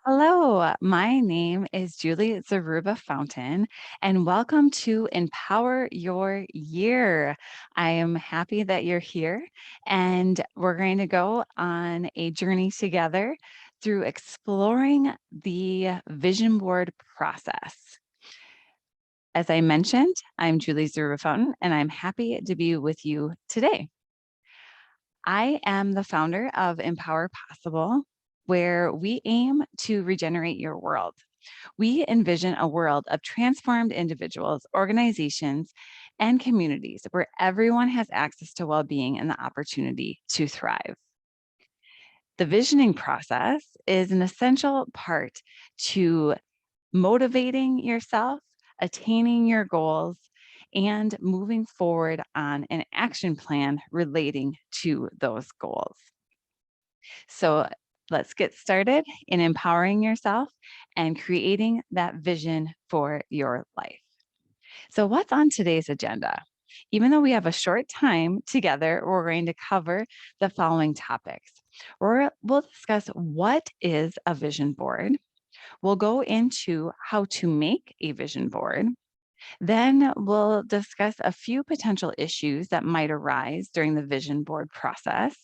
Hello, my name is Julie Zaruba Fountain, and welcome to Empower Your Year. I am happy that you're here, and we're going to go on a journey together through exploring the vision board process. As I mentioned, I'm Julie Zaruba Fountain, and I'm happy to be with you today. I am the founder of Empower Possible, where we aim to regenerate your world. We envision a world of transformed individuals, organizations, and communities where everyone has access to well-being and the opportunity to thrive. The visioning process is an essential part to motivating yourself, attaining your goals, and moving forward on an action plan relating to those goals. So let's get started in empowering yourself and creating that vision for your life. So, what's on today's agenda? Even though we have a short time together, we're going to cover the following topics. We'll discuss what is a vision board. We'll go into how to make a vision board. Then we'll discuss a few potential issues that might arise during the vision board process.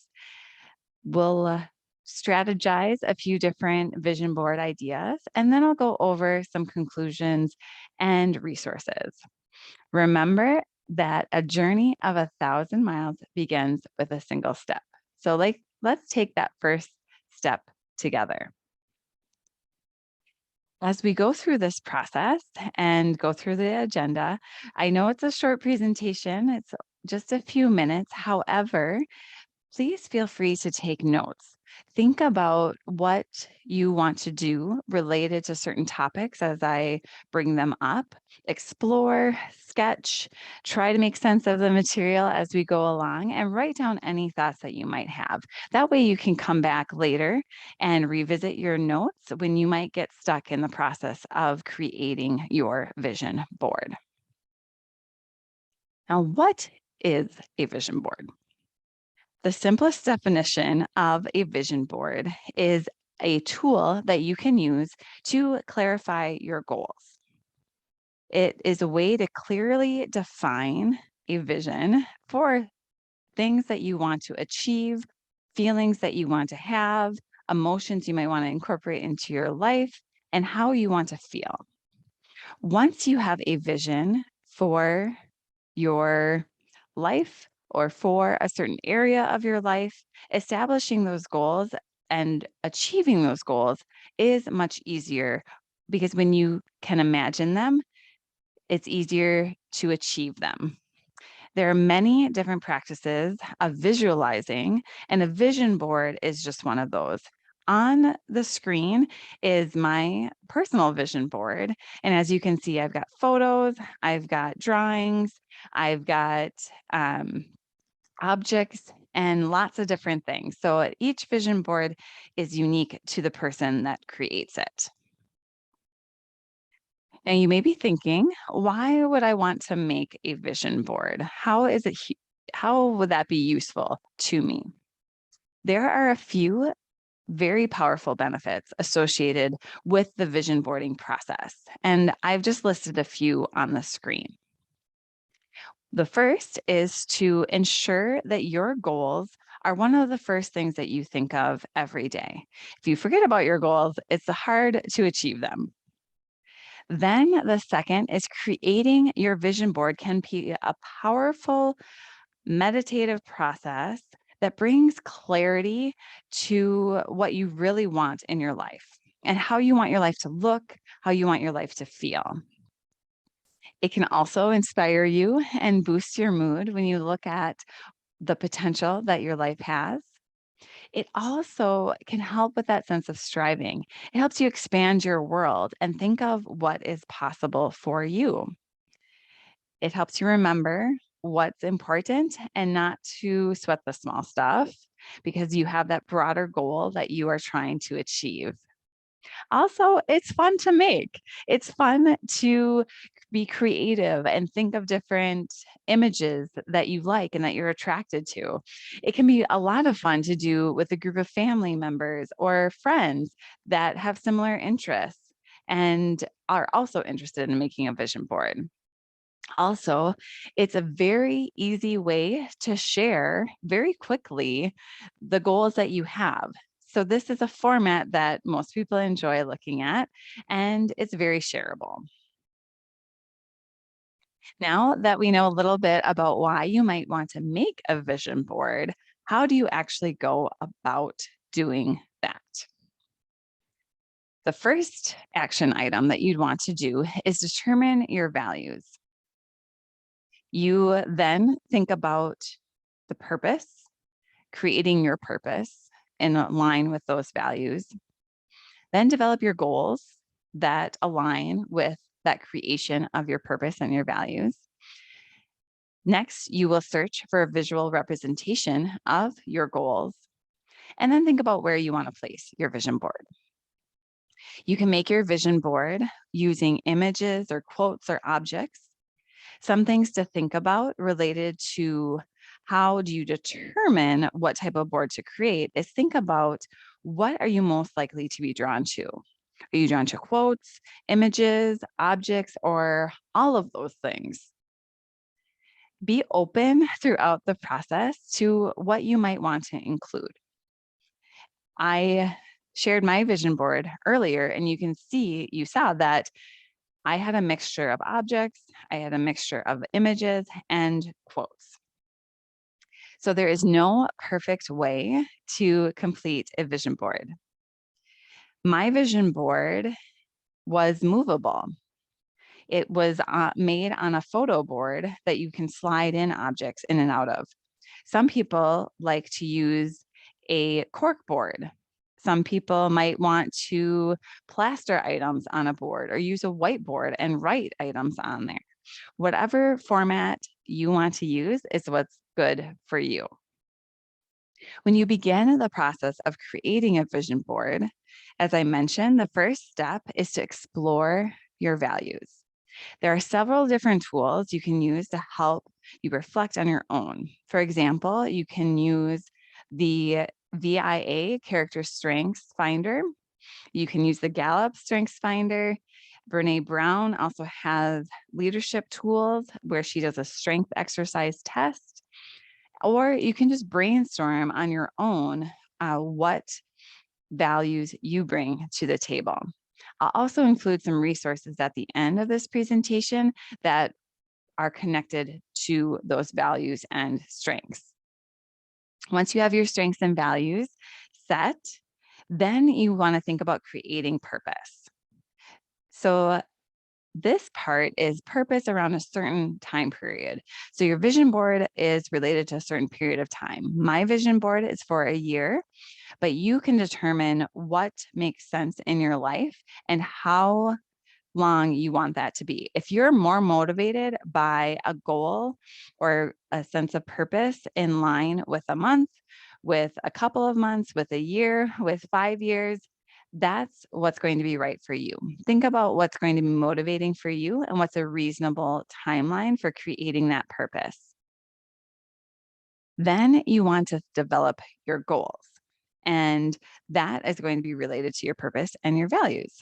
We'll strategize a few different vision board ideas, and then I'll go over some conclusions and resources. Remember that a journey of 1,000 miles begins with a single step. So let's take that first step together. As we go through this process and go through the agenda, I know it's a short presentation, it's just a few minutes. However, please feel free to take notes. Think about what you want to do related to certain topics as I bring them up. Explore, sketch, try to make sense of the material as we go along, and write down any thoughts that you might have. That way, you can come back later and revisit your notes when you might get stuck in the process of creating your vision board. Now, what is a vision board? The simplest definition of a vision board is a tool that you can use to clarify your goals. It is a way to clearly define a vision for things that you want to achieve, feelings that you want to have, emotions you might want to incorporate into your life, and how you want to feel. Once you have a vision for your life or for a certain area of your life, establishing those goals and achieving those goals is much easier because when you can imagine them, it's easier to achieve them. There are many different practices of visualizing, and a vision board is just one of those. On the screen is my personal vision board. And as you can see, I've got photos, I've got drawings, I've got objects, and lots of different things. So each vision board is unique to the person that creates it. Now you may be thinking, why would I want to make a vision board? How would that be useful to me? There are a few very powerful benefits associated with the vision boarding process, and I've just listed a few on the screen. The first is to ensure that your goals are one of the first things that you think of every day. If you forget about your goals, it's hard to achieve them. Then the second is creating your vision board can be a powerful meditative process that brings clarity to what you really want in your life and how you want your life to look, how you want your life to feel. It can also inspire you and boost your mood when you look at the potential that your life has. It also can help with that sense of striving. It helps you expand your world and think of what is possible for you. It helps you remember what's important and not to sweat the small stuff because you have that broader goal that you are trying to achieve. Also, it's fun to make. It's fun to Be creative and think of different images that you like and that you're attracted to. It can be a lot of fun to do with a group of family members or friends that have similar interests and are also interested in making a vision board. Also, it's a very easy way to share very quickly the goals that you have. So this is a format that most people enjoy looking at, and it's very shareable. Now that we know a little bit about why you might want to make a vision board, how do you actually go about doing that? The first action item that you'd want to do is determine your values. You then think about the purpose, creating your purpose in line with those values. Then develop your goals that align with that creation of your purpose and your values. Next, you will search for a visual representation of your goals, and then think about where you want to place your vision board. You can make your vision board using images or quotes or objects. Some things to think about related to how do you determine what type of board to create is think about what are you most likely to be drawn to? Are you drawn to quotes, images, objects, or all of those things? Be open throughout the process to what you might want to include. I shared my vision board earlier, and you saw that I had a mixture of objects, I had a mixture of images and quotes. So there is no perfect way to complete a vision board. My vision board was movable. It was made on a photo board that you can slide in objects in and out of. Some people like to use a cork board. Some people might want to plaster items on a board or use a whiteboard and write items on there. Whatever format you want to use is what's good for you. When you begin the process of creating a vision board, as I mentioned, the first step is to explore your values. There are several different tools you can use to help you reflect on your own. For example, you can use the VIA Character Strengths Finder. You can use the Gallup Strengths Finder. Brene Brown also has leadership tools where she does a strength exercise test. Or you can just brainstorm on your own what values you bring to the table. I'll also include some resources at the end of this presentation that are connected to those values and strengths. Once you have your strengths and values set, then you want to think about creating purpose. So this part is purpose around a certain time period. So your vision board is related to a certain period of time. My vision board is for a year, but you can determine what makes sense in your life and how long you want that to be. If you're more motivated by a goal or a sense of purpose in line with a month, with a couple of months, with a year, with 5 years, that's what's going to be right for you. Think about what's going to be motivating for you and what's a reasonable timeline for creating that purpose. Then you want to develop your goals, and that is going to be related to your purpose and your values.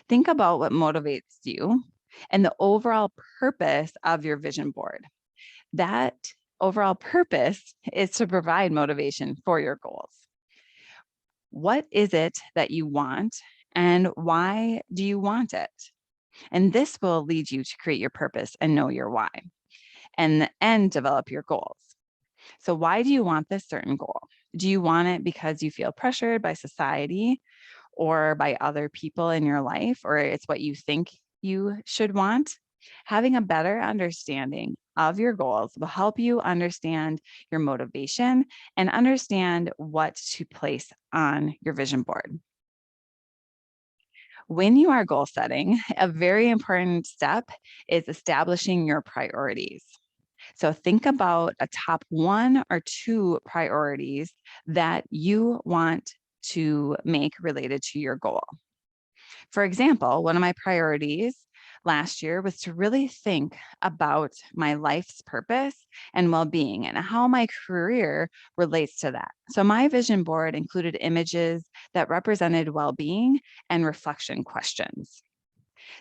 Think about what motivates you and the overall purpose of your vision board. That overall purpose is to provide motivation for your goals. What is it that you want and why do you want it? And this will lead you to create your purpose and know your why and develop your goals. So why do you want this certain goal? Do you want it because you feel pressured by society or by other people in your life, or it's what you think you should want? Having a better understanding of your goals will help you understand your motivation and understand what to place on your vision board. When you are goal setting, a very important step is establishing your priorities. So think about a top 1 or 2 priorities that you want to make related to your goal. For example, one of my priorities last year was to really think about my life's purpose and well-being and how my career relates to that. So my vision board included images that represented well-being and reflection questions.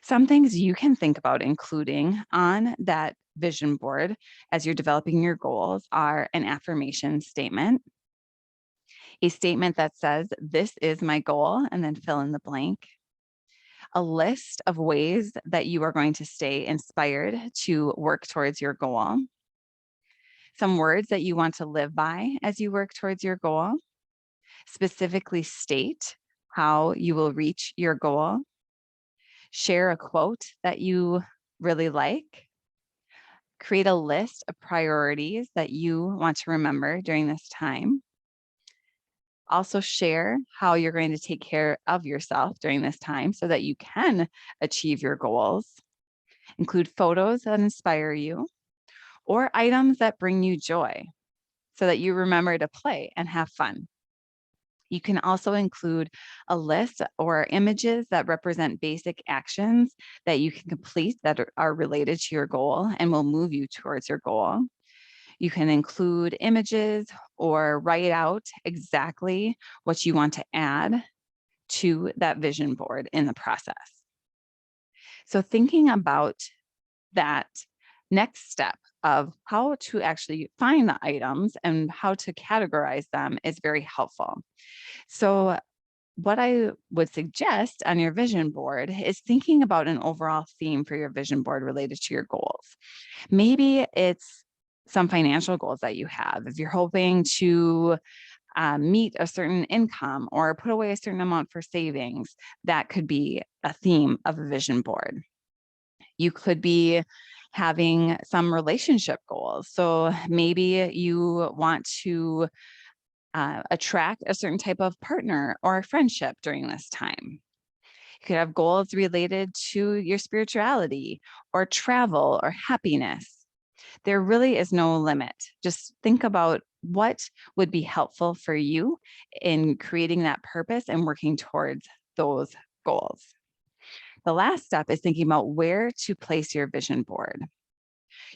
Some things you can think about including on that vision board as you're developing your goals are an affirmation statement, a statement that says, "This is my goal," and then fill in the blank, a list of ways that you are going to stay inspired to work towards your goal, some words that you want to live by as you work towards your goal, specifically state how you will reach your goal, share a quote that you really like, create a list of priorities that you want to remember during this time. Also share how you're going to take care of yourself during this time so that you can achieve your goals. Include photos that inspire you or items that bring you joy so that you remember to play and have fun. You can also include a list or images that represent basic actions that you can complete that are related to your goal and will move you towards your goal. You can include images or write out exactly what you want to add to that vision board in the process. So thinking about that next step of how to actually find the items and how to categorize them is very helpful. So what I would suggest on your vision board is thinking about an overall theme for your vision board related to your goals. Maybe it's some financial goals that you have. If you're hoping to meet a certain income or put away a certain amount for savings, that could be a theme of a vision board. You could be having some relationship goals. So maybe you want to attract a certain type of partner or a friendship during this time. You could have goals related to your spirituality or travel or happiness. There really is no limit. Just think about what would be helpful for you in creating that purpose and working towards those goals. The last step is thinking about where to place your vision board.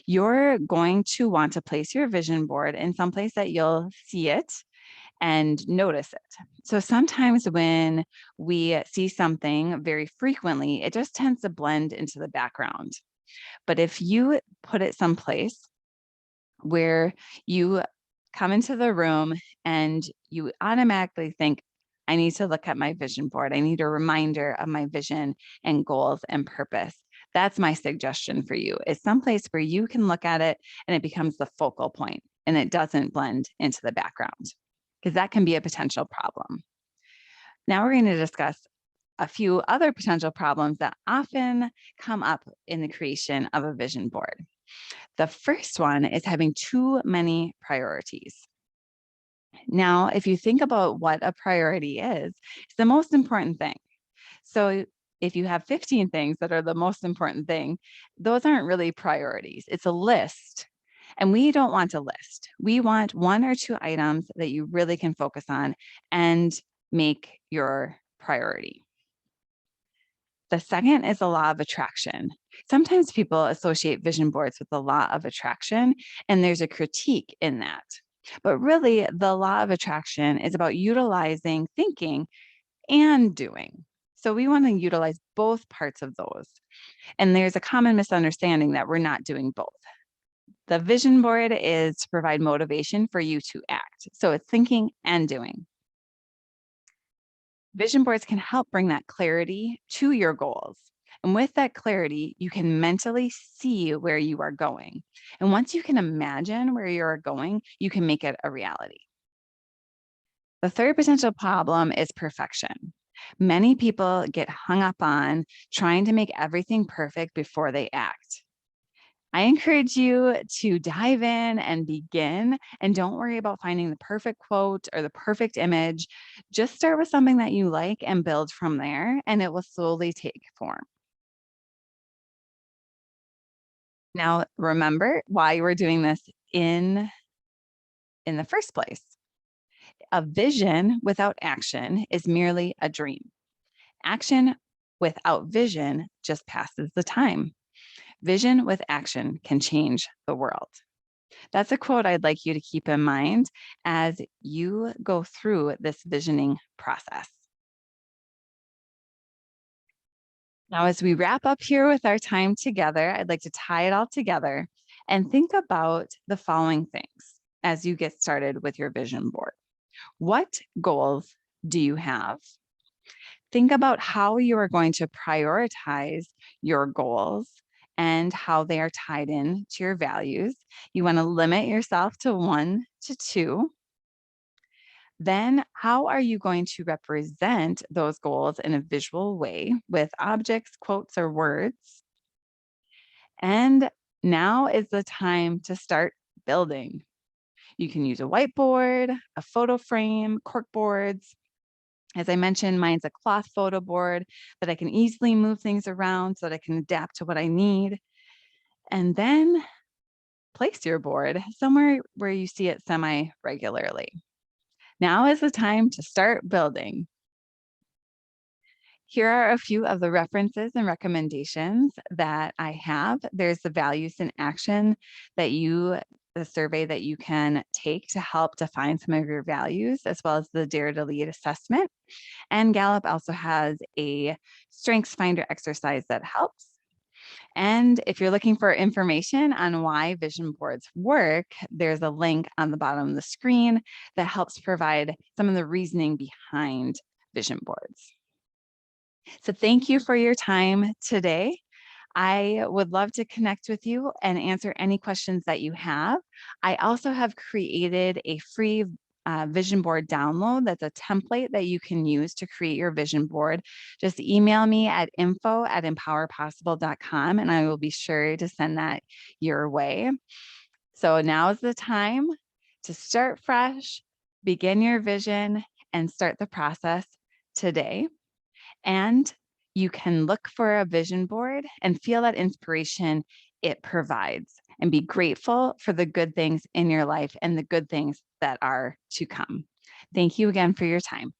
You're going to want to place your vision board in some place that you'll see it and notice it. So sometimes when we see something very frequently, it just tends to blend into the background. But if you put it someplace where you come into the room and you automatically think, I need to look at my vision board. I need a reminder of my vision and goals and purpose. That's my suggestion for you, is someplace where you can look at it and it becomes the focal point and it doesn't blend into the background, because that can be a potential problem. Now we're going to discuss a few other potential problems that often come up in the creation of a vision board. The first one is having too many priorities. Now, if you think about what a priority is, it's the most important thing. So if you have 15 things that are the most important thing, those aren't really priorities. It's a list. And we don't want a list. We want one or two items that you really can focus on and make your priority. The second is the law of attraction. Sometimes people associate vision boards with the law of attraction, and there's a critique in that. But really, the law of attraction is about utilizing thinking and doing. So we want to utilize both parts of those. And there's a common misunderstanding that we're not doing both. The vision board is to provide motivation for you to act. So it's thinking and doing. Vision boards can help bring that clarity to your goals. And with that clarity, you can mentally see where you are going. And once you can imagine where you are going, you can make it a reality. The third potential problem is perfection. Many people get hung up on trying to make everything perfect before they act. I encourage you to dive in and begin, and don't worry about finding the perfect quote or the perfect image. Just start with something that you like and build from there, and it will slowly take form. Now, remember why you were doing this in the first place. A vision without action is merely a dream. Action without vision just passes the time. Vision with action can change the world. That's a quote I'd like you to keep in mind as you go through this visioning process. Now, as we wrap up here with our time together, I'd like to tie it all together and think about the following things as you get started with your vision board. What goals do you have? Think about how you are going to prioritize your goals and how they are tied in to your values. You want to limit yourself to 1 to 2. Then, how are you going to represent those goals in a visual way with objects, quotes, or words? And now is the time to start building. You can use a whiteboard, a photo frame, cork boards. As I mentioned, mine's a cloth photo board that I can easily move things around so that I can adapt to what I need. And then place your board somewhere where you see it semi regularly. Now is the time to start building. Here are a few of the references and recommendations that I have. There's the values in action the survey that you can take to help define some of your values, as well as the Dare to Lead assessment. And Gallup also has a strengths finder exercise that helps. And if you're looking for information on why vision boards work, there's a link on the bottom of the screen that helps provide some of the reasoning behind vision boards. So thank you for your time today. I would love to connect with you and answer any questions that you have. I also have created a free vision board download. That's a template that you can use to create your vision board. Just email me at info@empowerpossible.com and I will be sure to send that your way. So now is the time to start fresh, begin your vision, and start the process today. And you can look for a vision board and feel that inspiration it provides and be grateful for the good things in your life and the good things that are to come. Thank you again for your time.